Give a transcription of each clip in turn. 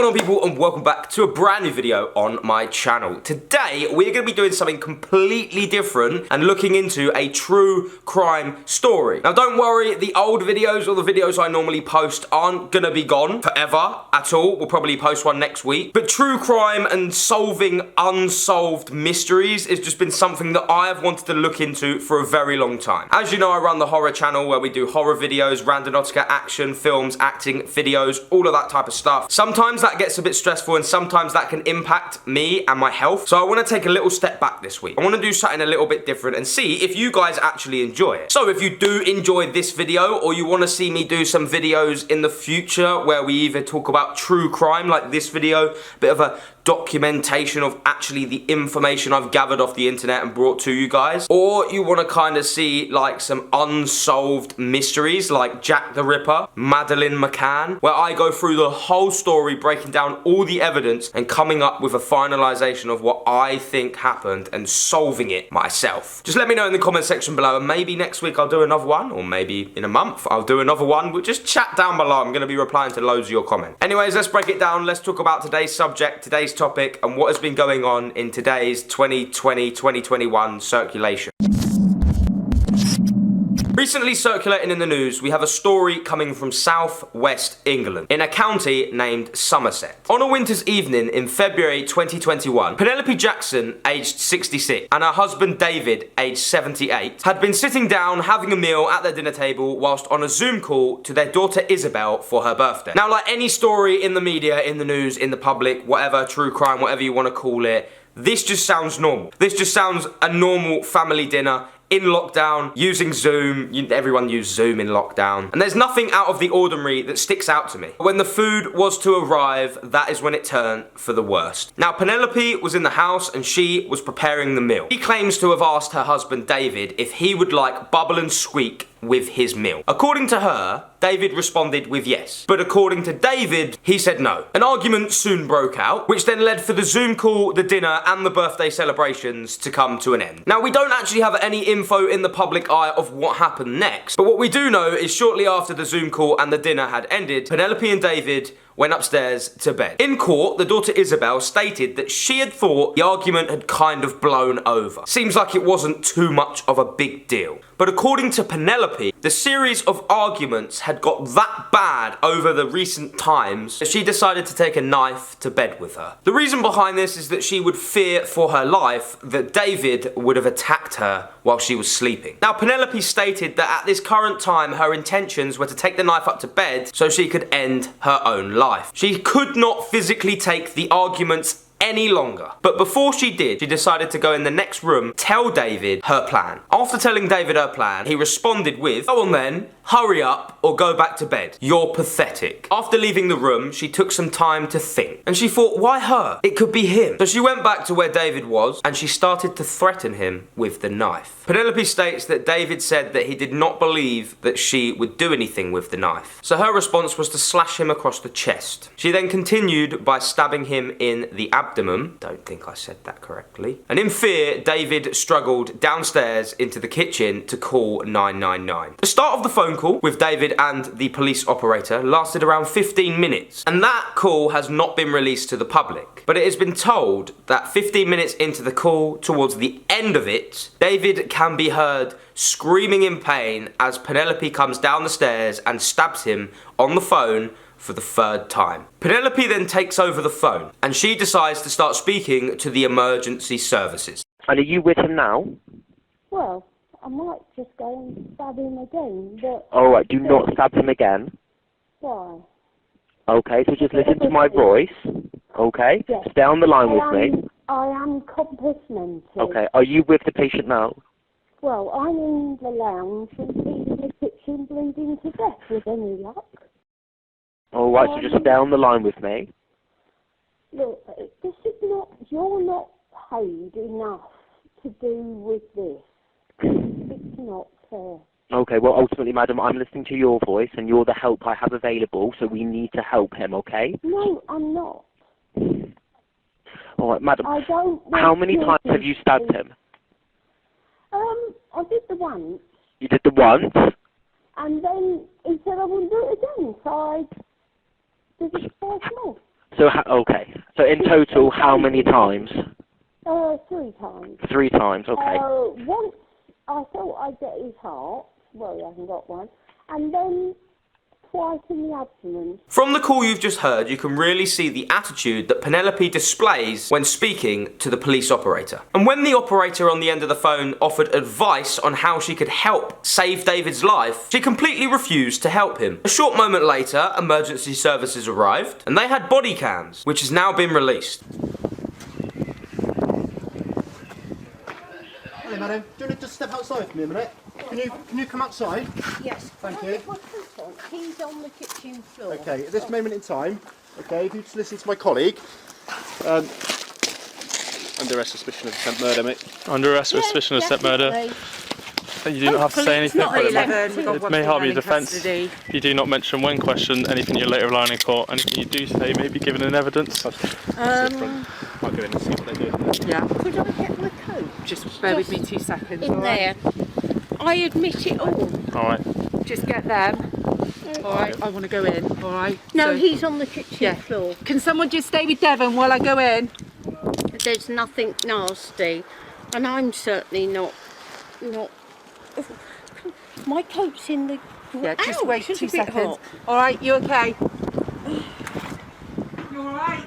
going on, people, and welcome back to a brand new video on my channel. Today we're going to be doing something completely different and looking into a true crime story. Now don't worry, the old videos or the videos I normally post aren't going to be gone forever at all. We'll probably post one next week. But true crime and solving unsolved mysteries has just been something that I have wanted to look into for a very long time. As you know, I run the horror channel where we do horror videos, randonautica, action, films, acting, videos, all of that type of stuff. Sometimes that gets a bit stressful and sometimes that can impact me and my health. So I want to take a little step back this week. I want to do something a little bit different and see if you guys actually enjoy it. So if you do enjoy this video or you want to see me do some videos in the future where we either talk about true crime like this video, bit of a documentation of actually the information I've gathered off the internet and brought to you guys, or you want to kind of see like some unsolved mysteries like Jack the Ripper, Madeleine McCann, where I go through the whole story, breaking down all the evidence and coming up with a finalization of what I think happened and solving it myself. Just let me know in the comment section below, and maybe next week I'll do another one, or maybe in a month I'll do another one. But just chat down below. I'm going to be replying to loads of your comments. Anyways, let's break it down. Let's talk about today's subject, today's topic, and what has been going on in today's 2020-2021 circulation. Recently circulating in the news, we have a story coming from southwest England, in a county named Somerset. On a winter's evening in February 2021, Penelope Jackson, aged 66, and her husband David, aged 78, had been sitting down having a meal at their dinner table whilst on a Zoom call to their daughter Isabel for her birthday. Now, like any story in the media, in the news, in the public, whatever, true crime, whatever you want to call it, this just sounds normal. This just sounds a normal family dinner in lockdown, using Zoom. Everyone used Zoom in lockdown. And there's nothing out of the ordinary that sticks out to me. When the food was to arrive, that is when it turned for the worst. Now, Penelope was in the house and she was preparing the meal. She claims to have asked her husband David if he would like bubble and squeak with his meal. According to her, David responded with yes. But according to David, he said no. An argument soon broke out, which then led for the Zoom call, the dinner, and the birthday celebrations to come to an end. Now, we don't actually have any info in the public eye of what happened next, but what we do know is shortly after the Zoom call and the dinner had ended, Penelope and David went upstairs to bed. In court, the daughter Isabel stated that she had thought the argument had kind of blown over. Seems like it wasn't too much of a big deal. But according to Penelope, the series of arguments had got that bad over the recent times that she decided to take a knife to bed with her. The reason behind this is that she would fear for her life that David would have attacked her while she was sleeping. Now, Penelope stated that at this current time, her intentions were to take the knife up to bed so she could end her own life. She could not physically take the arguments any longer. But before she did, she decided to go in the next room, tell David her plan. After telling David her plan, he responded with, "Go on then, hurry up or go back to bed. You're pathetic." After leaving the room, she took some time to think. And she thought, why her? It could be him. So she went back to where David was and she started to threaten him with the knife. Penelope states that David said that he did not believe that she would do anything with the knife. So her response was to slash him across the chest. She then continued by stabbing him in the abdomen. Don't think I said that correctly. And in fear, David struggled downstairs into the kitchen to call 999. The start of the phone call with David and the police operator lasted around 15 minutes. And that call has not been released to the public. But it has been told that 15 minutes into the call, towards the end of it, David can be heard screaming in pain as Penelope comes down the stairs and stabs him on the phone for the third time. Penelope then takes over the phone and she decides to start speaking to the emergency services. And are you with him now? Well, I might just go and stab him again, but... Alright, do not stab him again. Why? Okay, so just listen to my voice. Okay? Yes. Stay on the line with me. I am complimented. Okay, are you with the patient now? Well, I'm in the lounge and he's in the kitchen bleeding to death with any luck. Alright, so just stay on the line with me. Look, this is not... You're not paid enough to do with this. It's not fair. Okay, well, ultimately, madam, I'm listening to your voice and you're the help I have available, so we need to help him, okay? No, I'm not. Alright, madam, I don't... how many times have you stabbed him? I did the once. You did the once? And then he said I wouldn't do it again, so I did it twice more. So, okay. So in total, how many times? 3 times. 3 times, okay. Once I thought I'd get his heart. Well, he hasn't got one. And then twice in the abdomen. From the call you've just heard, you can really see the attitude that Penelope displays when speaking to the police operator. And when the operator on the end of the phone offered advice on how she could help save David's life, she completely refused to help him. A short moment later, emergency services arrived, and they had body cams, which has now been released. Hello, madam. Do you want to just step outside for me a minute? Can you come outside? Yes. Thank you. He's on the kitchen floor. Okay, at this moment in time, okay, if you just listen to my colleague. Under arrest suspicion of attempt murder, mate. Under arrest for suspicion of attempt murder. You do not have to say anything, but it may harm your defence. You do not mention when questioned anything you later rely on in court. Anything you do say may be given in evidence. I'll go in and see what they do. Yeah. Could I get my coat? Just bear with me 2 seconds. In there. I admit it all. Alright. Just get them. Alright, I want to go in. Alright. No, So- he's on the kitchen Yeah. floor. Can someone just stay with Devon while I go in? There's nothing nasty, and I'm certainly not. My coat's in the. Yeah, just Ouch, wait it's 2 a bit seconds. hot. Alright, you okay? You alright?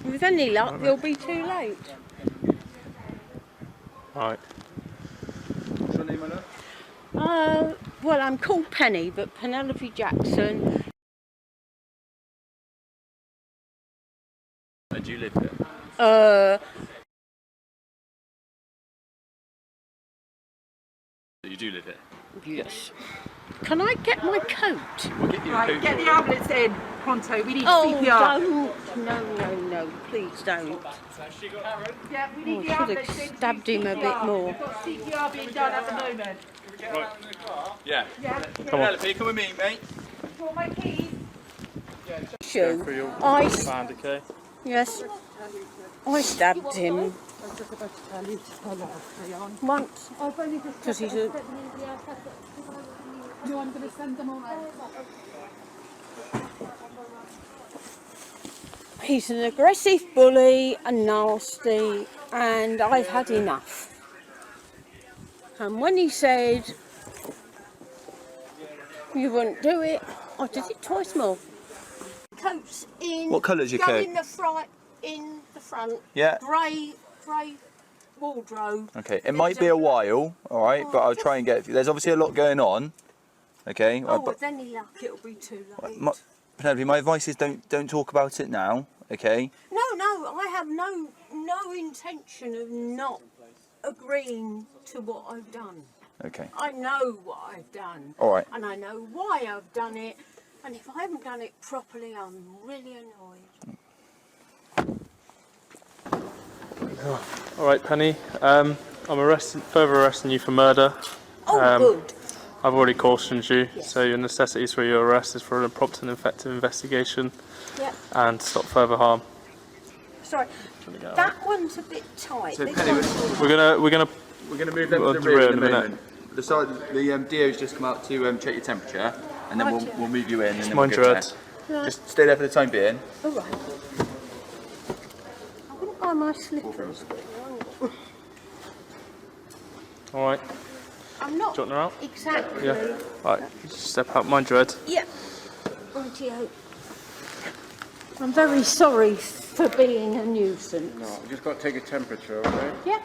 With any luck, you'll be too late. Alright. What's your name, my love? Well, I'm called Penny, but Penelope Jackson. Do you live here? You do live here? Yes. Can I get my coat? We'll get you Right, get the ambulance in. Pronto, we need Oh, CPR. don't. No, please don't. Yeah, we need Oh, the I should ambulance have in. stabbed him a bit more. We've got CPR being done at the moment. Yeah. Yeah. Penelope, come with me, mate. For my keys. Shoe. For your I band, okay? Yes. I stabbed him once because he's a. No, I'm going to send them on out. He's an aggressive bully and nasty, and I've had enough. And when he said you wouldn't do it, I did it twice more. Coats in. What colour's your go coat? in the front. In the front. Yeah. Grey wardrobe. Okay, it might be a while, all right, but I'll try and get. There's obviously a lot going on. Okay. Oh, but with any luck, it'll be too late. Penelope, my advice is don't talk about it now. Okay. No, I have no intention of not agreeing to what I've done. Okay. I know what I've done. All right. And I know why I've done it. And if I haven't done it properly, I'm really annoyed. Alright, Penny. I'm further arresting you for murder. Oh, good. I've already cautioned you, Yes. so your necessities for your arrest is for a prompt and effective investigation Yeah. and stop further harm. Sorry, that one's a bit tight. So This Penny, one's- We're gonna we're going to move them Well, to the the rear rear in a in a minute. moment. The DO's just come out to check your temperature, and then Right, we'll move you in. And then mind we'll your go head. there. Just stay there for the time being. All right. I wouldn't buy my slippers. Alright, I'm not jotting her out? exactly. Yeah. Alright, step out, mind your head. Yeah. Rightio. I'm very sorry for being a nuisance. I've just got to take a temperature, okay? Yeah.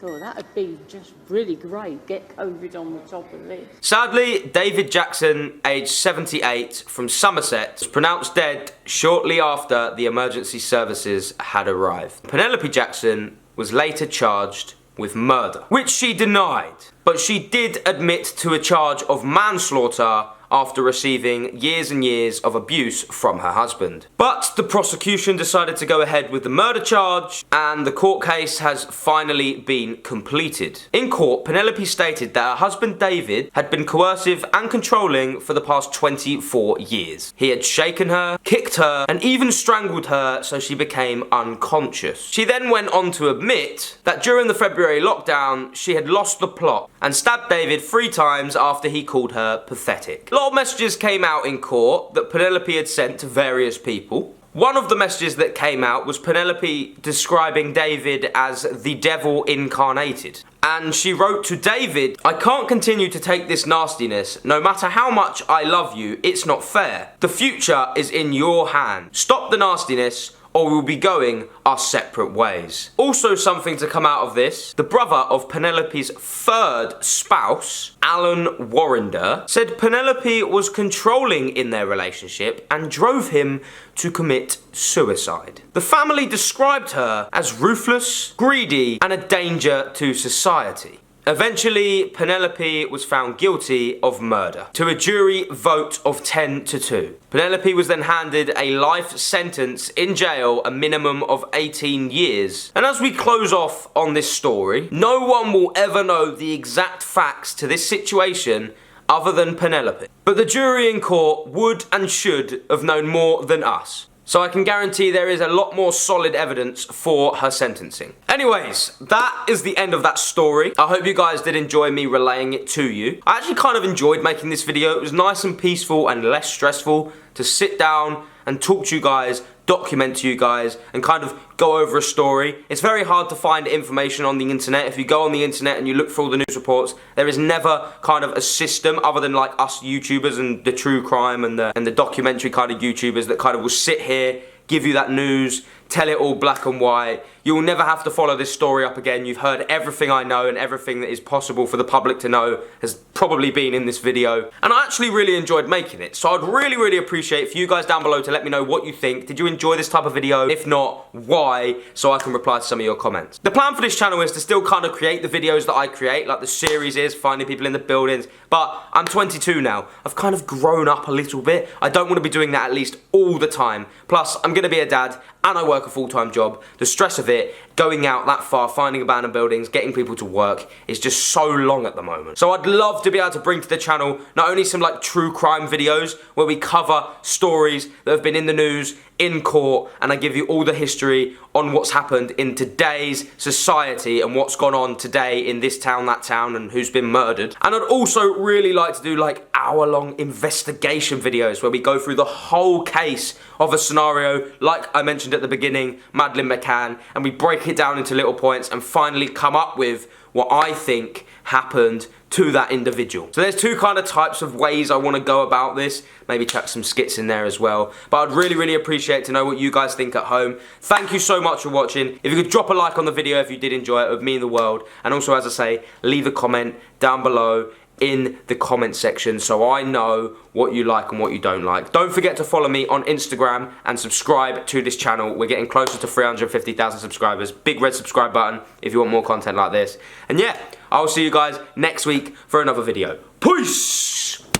Oh, that'd be just really great. Get COVID on the top of this. Sadly, David Jackson, aged 78, from Somerset, was pronounced dead shortly after the emergency services had arrived. Penelope Jackson was later charged with murder, which she denied, but she did admit to a charge of manslaughter after receiving years and years of abuse from her husband. But the prosecution decided to go ahead with the murder charge, and the court case has finally been completed. In court, Penelope stated that her husband David had been coercive and controlling for the past 24 years. He had shaken her, kicked her, and even strangled her so she became unconscious. She then went on to admit that during the February lockdown, she had lost the plot and stabbed David 3 times after he called her pathetic. lot of messages came out in court that Penelope had sent to various people. One of the messages that came out was Penelope describing David as the devil incarnated. And she wrote to David, "I can't continue to take this nastiness. No matter how much I love you, it's not fair. The future is in your hand. Stop the nastiness, or we'll be going our separate ways." Also something to come out of this, the brother of Penelope's third spouse, Alan Warrender, said Penelope was controlling in their relationship and drove him to commit suicide. The family described her as ruthless, greedy, and a danger to society. Eventually, Penelope was found guilty of murder to a jury vote of 10-2. Penelope was then handed a life sentence in jail, a minimum of 18 years. And as we close off on this story, no one will ever know the exact facts to this situation other than Penelope. But the jury in court would and should have known more than us. So I can guarantee there is a lot more solid evidence for her sentencing. Anyways, that is the end of that story. I hope you guys did enjoy me relaying it to you. I actually kind of enjoyed making this video. It was nice and peaceful and less stressful to sit down and talk to you guys, document to you guys, and kind of go over a story. It's very hard to find information on the internet. If you go on the internet and you look for all the news reports, there is never kind of a system other than like us YouTubers and the true crime and the documentary kind of YouTubers that kind of will sit here, give you that news, tell it all black and white. You will never have to follow this story up again. You've heard everything I know, and everything that is possible for the public to know has probably been in this video. And I actually really enjoyed making it. So I'd really, really appreciate for you guys down below to let me know what you think. Did you enjoy this type of video? If not, why? So I can reply to some of your comments. The plan for this channel is to still kind of create the videos that I create, like the series is, finding people in the buildings. But I'm 22 now. I've kind of grown up a little bit. I don't want to be doing that at least all the time. Plus, I'm going to be a dad, and I work a full-time job. The stress of it, going out that far, finding abandoned buildings, getting people to work is just so long at the moment. So I'd love to be able to bring to the channel not only some like true crime videos where we cover stories that have been in the news, in court, and I give you all the history on what's happened in today's society and what's gone on today in this town, that town, and who's been murdered. And I'd also really like to do like hour-long investigation videos where we go through the whole case of a scenario, like I mentioned at the beginning, Madeleine McCann, and we break it down into little points and finally come up with what I think happened to that individual. So there's two kind of types of ways I want to go about this. Maybe chuck some skits in there as well. But I'd really, really appreciate to know what you guys think at home. Thank you so much for watching. If you could drop a like on the video if you did enjoy it, it would mean the world. And also, as I say, leave a comment down below in the comment section so I know what you like and what you don't like. Don't forget to follow me on Instagram and subscribe to this channel. We're getting closer to 350,000 subscribers. Big red subscribe button if you want more content like this. And yeah, I'll see you guys next week for another video. Peace!